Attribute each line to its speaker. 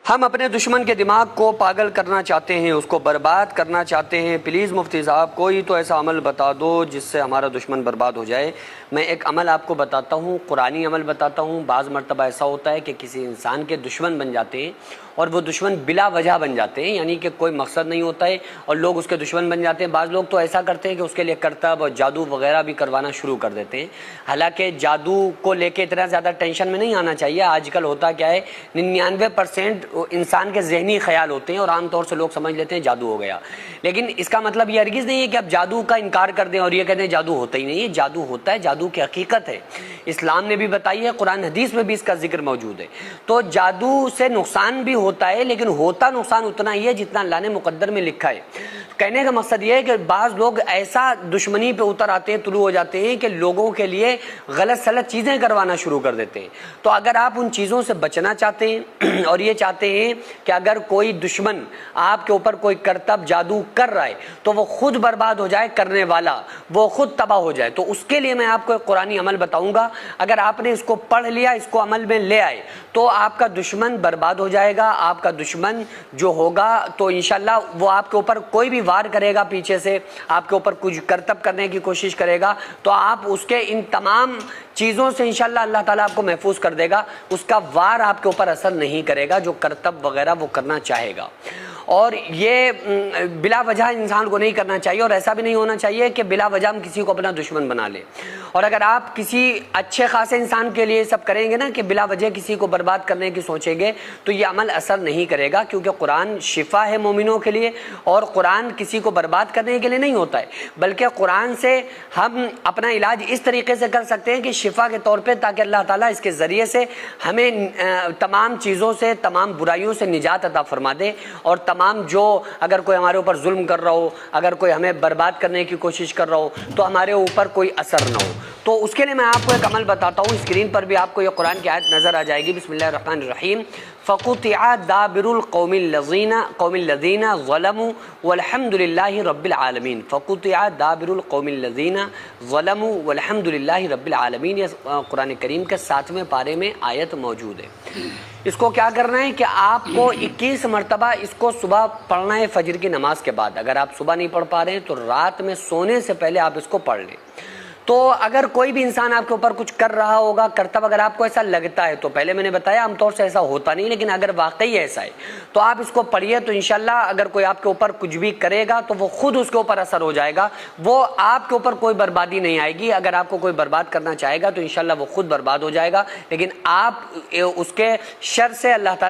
Speaker 1: ہم اپنے دشمن کے دماغ کو پاگل کرنا چاہتے ہیں، اس کو برباد کرنا چاہتے ہیں۔ پلیز مفتی صاحب کوئی تو ایسا عمل بتا دو جس سے ہمارا دشمن برباد ہو جائے۔ میں ایک عمل آپ کو بتاتا ہوں، قرآنی عمل بتاتا ہوں۔ بعض مرتبہ ایسا ہوتا ہے کہ کسی انسان کے دشمن بن جاتے ہیں اور وہ دشمن بلا وجہ بن جاتے ہیں، یعنی کہ کوئی مقصد نہیں ہوتا ہے اور لوگ اس کے دشمن بن جاتے ہیں۔ بعض لوگ تو ایسا کرتے ہیں کہ اس کے لیے کرتب اور جادو وغیرہ بھی کروانا شروع کر دیتے ہیں۔ حالانکہ جادو کو لے کے اتنا زیادہ ٹینشن میں نہیں آنا چاہیے۔ آج کل ہوتا کیا ہے، 99% انسان کے ذہنی خیال ہوتے ہیں اور عام طور سے لوگ سمجھ لیتے ہیں جادو ہو گیا، لیکن اس کا مطلب یہ ہرگز نہیں ہے کہ آپ جادو کا انکار کر دیں اور یہ کہتے ہیں جادو ہوتا ہی نہیں ہے۔ جادو ہوتا ہے، جادو کی حقیقت ہے، اسلام نے بھی بتائی ہے، قرآن حدیث میں بھی اس کا ذکر موجود ہے۔ تو جادو سے نقصان بھی ہوتا ہے، لیکن ہوتا نقصان اتنا ہی ہے جتنا اللہ نے مقدر میں لکھا ہے۔ کہنے کا مقصد یہ ہے کہ بعض لوگ ایسا دشمنی پہ اتر آتے ہیں، طلوع ہو جاتے ہیں کہ لوگوں کے لیے غلط سلط چیزیں کروانا شروع کر دیتے ہیں۔ تو اگر آپ ان چیزوں سے بچنا چاہتے ہیں اور یہ چاہتے ہیں کہ اگر کوئی دشمن آپ کے اوپر کوئی کرتب جادو کر رہا ہے تو وہ خود برباد ہو جائے، کرنے والا وہ خود تباہ ہو جائے، تو اس کے لیے میں آپ کو ایک قرآنی عمل بتاؤں گا۔ اگر آپ نے اس کو پڑھ لیا، اس کو عمل میں لے آئے تو آپ کا دشمن برباد ہو جائے گا۔ آپ کا دشمن جو ہوگا تو انشاءاللہ وہ آپ کے اوپر کوئی بھی وار کرے گا، پیچھے سے آپ کے اوپر کچھ کرتب کرنے کی کوشش کرے گا، تو آپ اس کے ان تمام چیزوں سے انشاءاللہ اللہ تعالیٰ آپ کو محفوظ کر دے گا۔ اس کا وار آپ کے اوپر اثر نہیں کرے گا جو کرتب وغیرہ وہ کرنا چاہے گا۔ اور یہ بلا وجہ انسان کو نہیں کرنا چاہیے، اور ایسا بھی نہیں ہونا چاہیے کہ بلا وجہ ہم کسی کو اپنا دشمن بنا لیں۔ اور اگر آپ کسی اچھے خاصے انسان کے لیے سب کریں گے نا کہ بلا وجہ کسی کو برباد کرنے کی سوچیں گے تو یہ عمل اثر نہیں کرے گا، کیونکہ قرآن شفا ہے مومنوں کے لیے، اور قرآن کسی کو برباد کرنے کے لیے نہیں ہوتا ہے، بلکہ قرآن سے ہم اپنا علاج اس طریقے سے کر سکتے ہیں کہ شفا کے طور پہ، تاکہ اللہ تعالیٰ اس کے ذریعے سے ہمیں تمام چیزوں سے، تمام برائیوں سے نجات عطا فرما دے، اور تمام جو اگر کوئی ہمارے اوپر ظلم کر رہا ہو، اگر کوئی ہمیں برباد کرنے کی کوشش کر رہا ہو تو ہمارے اوپر کوئی اثر نہ ہو۔ تو اس کے لیے میں آپ کو ایک عمل بتاتا ہوں، اسکرین پر بھی آپ کو یہ قرآن کی آیت نظر آ جائے گی۔ بسم اللہ الرحمن الرحیم۔ فَقُطِعَ دَابِرُ الْقَوْمِ الَّذِينَ ظَلَمُوا وَالْحَمْدُ لِلَّهِ رَبِّ الْعَالَمِينَ۔ فَقُطِعَ دَابِرُ الْقَوْمِ الَّذِينَ ظَلَمُوا وَالْحَمْدُ لِلَّهِ رَبِّ الْعَالَمِينَ۔ یہ قرآن کریم کے 7ویں پارے میں آیت موجود ہے۔ اس کو کیا کرنا ہے کہ آپ کو 21 مرتبہ اس کو صبح پڑھنا ہے فجر کی نماز کے بعد۔ اگر آپ صبح نہیں پڑھ پا رہے ہیں تو رات میں سونے سے پہلے آپ اس کو پڑھ لیں۔ تو اگر کوئی بھی انسان آپ کے اوپر کچھ کر رہا ہوگا کرتب، اگر آپ کو ایسا لگتا ہے، تو پہلے میں نے بتایا عام طور سے ایسا ہوتا نہیں، لیکن اگر واقعی ایسا ہے تو آپ اس کو پڑھیے، تو انشاءاللہ اگر کوئی آپ کے اوپر کچھ بھی کرے گا تو وہ خود اس کے اوپر اثر ہو جائے گا، وہ آپ کے اوپر کوئی بربادی نہیں آئے گی۔ اگر آپ کو کوئی برباد کرنا چاہے گا تو انشاءاللہ وہ خود برباد ہو جائے گا، لیکن آپ اس کے شر سے اللہ تعالیٰ